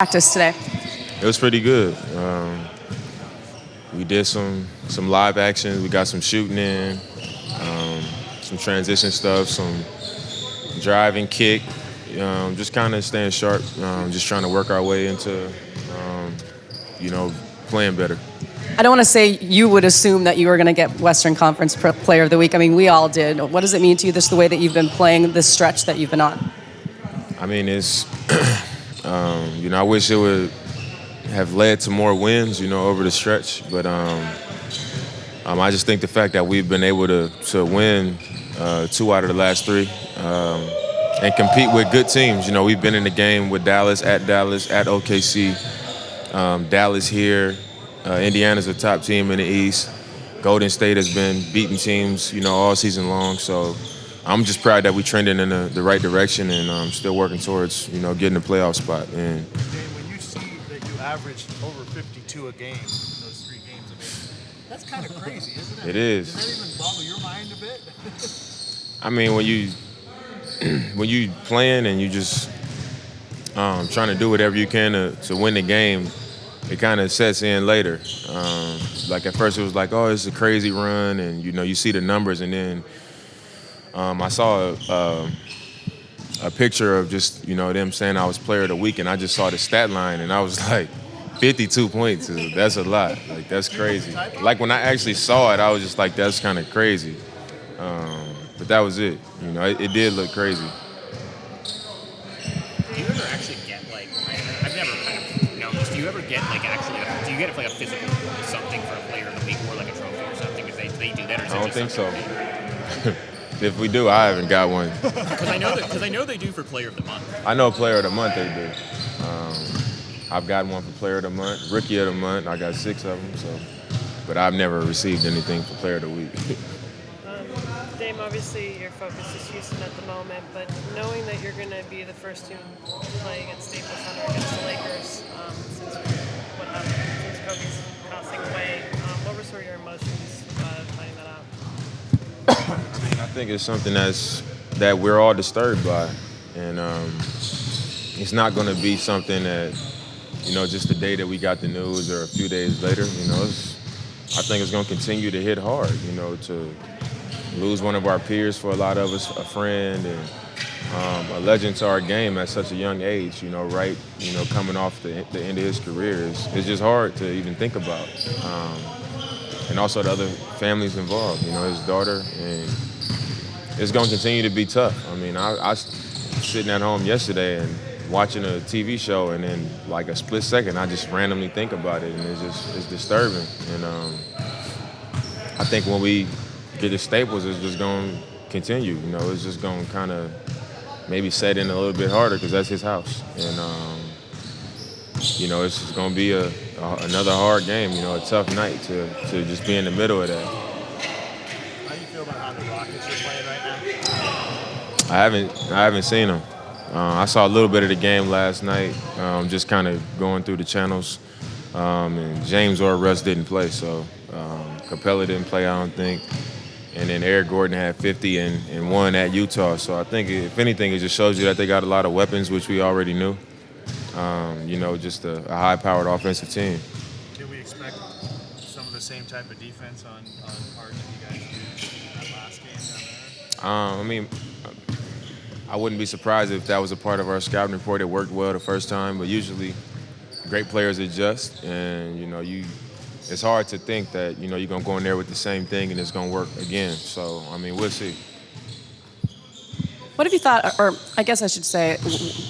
Practice today? It was pretty good. We did some live action. We got some shooting in, some transition stuff, some driving, kick. Just kind of staying sharp. Just trying to work our way into, you know, playing better. I don't want to say you would assume that you were going to get Western Conference Player of the Week. I mean, we all did. What does it mean to you, the way that you've been playing this stretch that you've been on? I mean, it's, I wish it would have led to more wins, over the stretch. But I just think the fact that we've been able to win 2 out of the last 3 and compete with good teams. We've been in the game with Dallas, at OKC, Dallas here. Indiana's a top team in the East. Golden State has been beating teams, all season long. So I'm just proud that we're trending in the right direction and still working towards, getting a playoff spot. And when you see that you averaged over 52 a game in those 3 games, that's kind of crazy, isn't it? It is. Did that even boggle your mind a bit? I mean, when you playing and you just trying to do whatever you can to win the game, it kind of sets in later. Like at first it was like, oh, it's a crazy run, and you see the numbers, and then I saw a picture of just them saying I was Player of the Week, and I just saw the stat line, and I was like, 52 points, that's a lot. Like that's crazy. Like when I actually saw it, I was just like, that's kind of crazy. But that was it. It did look crazy. Do you ever actually get I've never kind of noticed. Do you ever get do you get like a physical something for a Player of the Week or like a trophy or something? Because they do that, or is I it don't think so. something If we do, I haven't got one. Because I know they do for Player of the Month. I know Player of the Month they do. I've gotten one for Player of the Month, Rookie of the Month. I got 6 of them. So, but I've never received anything for Player of the Week. Dame, obviously your focus is Houston at the moment, but knowing that you're going to be the first to play against Staples Center against the Lakers since what happened, since Kobe's passing away, what were sort of your emotions finding that out? I think it's something that we're all disturbed by, and it's not going to be something that just the day that we got the news or a few days later. I think it's going to continue to hit hard. To lose one of our peers, for a lot of us, a friend and a legend to our game at such a young age. Coming off the end of his career is just hard to even think about. And also the other families involved, his daughter, and it's going to continue to be tough. I mean, I was sitting at home yesterday and watching a TV show, and then like a split second, I just randomly think about it, and it's disturbing. And I think when we get to Staples, it's just going to continue. It's just going to kind of maybe set in a little bit harder because that's his house, and it's just going to be another hard game. A tough night to just be in the middle of that. How do you feel about how the Rockets are playing right now? I haven't seen them. I saw a little bit of the game last night, just kind of going through the channels. And James or Russ didn't play, so Capella didn't play, I don't think. And then Eric Gordon had 50 and won at Utah. So I think, if anything, it just shows you that they got a lot of weapons, which we already knew. Just a high-powered offensive team. Can we expect some of the same type of defense on part that you guys used in that last game down there? I wouldn't be surprised if that was a part of our scouting report. It worked well the first time, but usually great players adjust, and it's hard to think that you're gonna go in there with the same thing and it's gonna work again. So we'll see. What have you thought, or I guess I should say,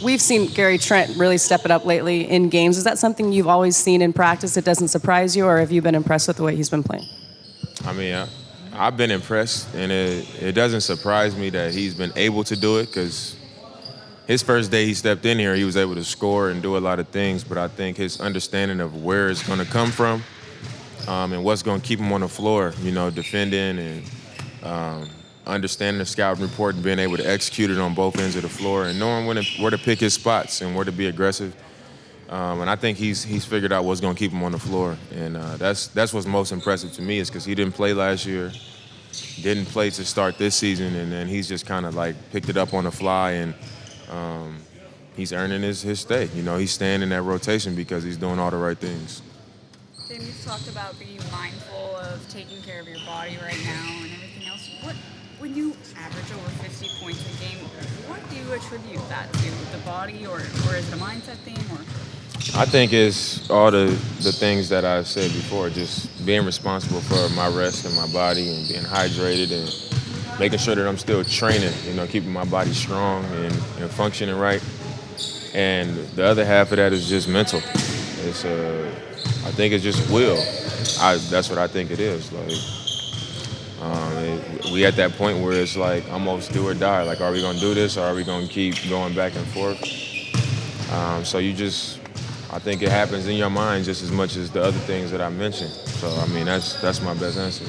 we've seen Gary Trent really step it up lately in games. Is that something you've always seen in practice that doesn't surprise you, or have you been impressed with the way he's been playing? I've been impressed, and it doesn't surprise me that he's been able to do it, because his first day he stepped in here, he was able to score and do a lot of things, but I think his understanding of where it's going to come from and what's going to keep him on the floor, defending and understanding the scouting report and being able to execute it on both ends of the floor and knowing where to pick his spots and where to be aggressive. And I think he's figured out what's going to keep him on the floor. And that's what's most impressive to me, is because he didn't play last year, didn't play to start this season, and then he's just kind of like picked it up on the fly and he's earning his stay. You know, he's staying in that rotation because he's doing all the right things. Tim, you've talked about being mindful of taking care of your body right now and everything else. When you average over 50 points a game, what do you attribute that to? The body, or is it a mindset thing? Or I think it's all the things that I said before, just being responsible for my rest and my body and being hydrated and making sure that I'm still training, you know, keeping my body strong and functioning right. And the other half of that is just mental. It's I think it's just will. That's what I think it is. We at that point where it's like almost do or die. Like, are we gonna do this or are we gonna keep going back and forth? So I think it happens in your mind just as much as the other things that I mentioned. So I mean, that's my best answer.